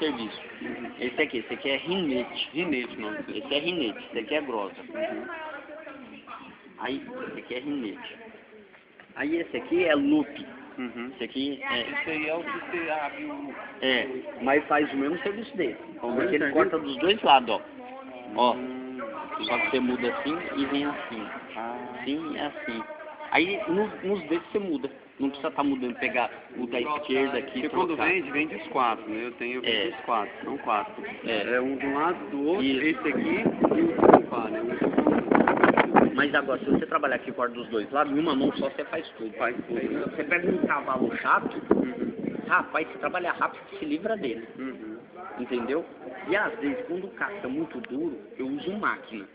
serviço. Esse aqui é rinete. Rinete, não. Esse é rinete, esse aqui é grossa. Aí, esse aqui é rinete. Aí esse aqui é loop. Esse aqui é... Esse aí é o que você abre o... É, mas faz o mesmo serviço dele. O Porque mesmo ele serviço? corta dos dois lados, ó. Ó, só que você muda assim e vem assim. Assim e assim. Aí nos dedos você muda. Não precisa estar mudando, pegar o da esquerda aqui. Porque quando trocar. vende os quatro, né? Eu tenho os quatro, são quatro. É. É um de um lado, do outro, Isso. esse aqui e o de pá, né? Mas agora, se você trabalhar aqui corta dos dois lados, em uma mão só você faz tudo. Faz tudo. Você pega um cavalo chato, rapaz, se trabalhar rápido, se livra dele. Entendeu? E às vezes, quando o casca é muito duro, eu uso máquina.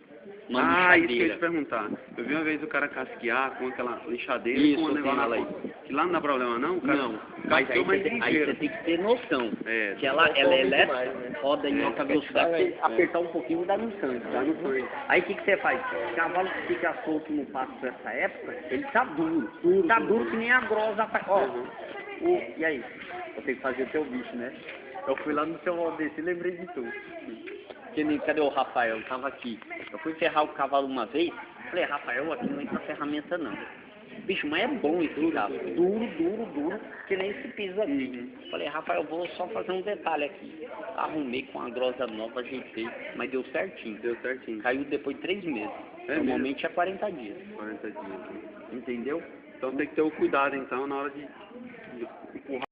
Uma Isso que eu ia lixadeira. te perguntar. Eu vi uma vez o cara casquear com aquela lixadeira Isso, com um eu negócio tenho lá ela aí. Que lá não dá problema não? O cara Não, mas aí você tem que ter noção. É, Que ela é elétrica, demais, né? roda em alta velocidade, É. você apertar um pouquinho dá no sangue, dá no sangue. Aí o que você faz? O cavalo que fica solto no pasto nessa época, ele tá duro. Tá duro que nem a grosa. Ó, e aí? Eu tenho que fazer o teu bicho, né? Eu fui lá no seu Valdeci e lembrei de tu. Que nem, cadê o Rafael? Tava aqui. Eu fui ferrar o cavalo uma vez, falei, Rafael, aqui não entra ferramenta não. Bicho, mas é bom esse cavalo. Duro, que nem esse piso aqui. Falei, Rafael, eu vou só fazer um detalhe aqui. Arrumei com a grosa nova, ajeitei, mas deu certinho. Deu certinho. Caiu depois de 3 meses. É Normalmente é 40 dias. 40 dias. Entendeu? Então tem que ter o cuidado então na hora de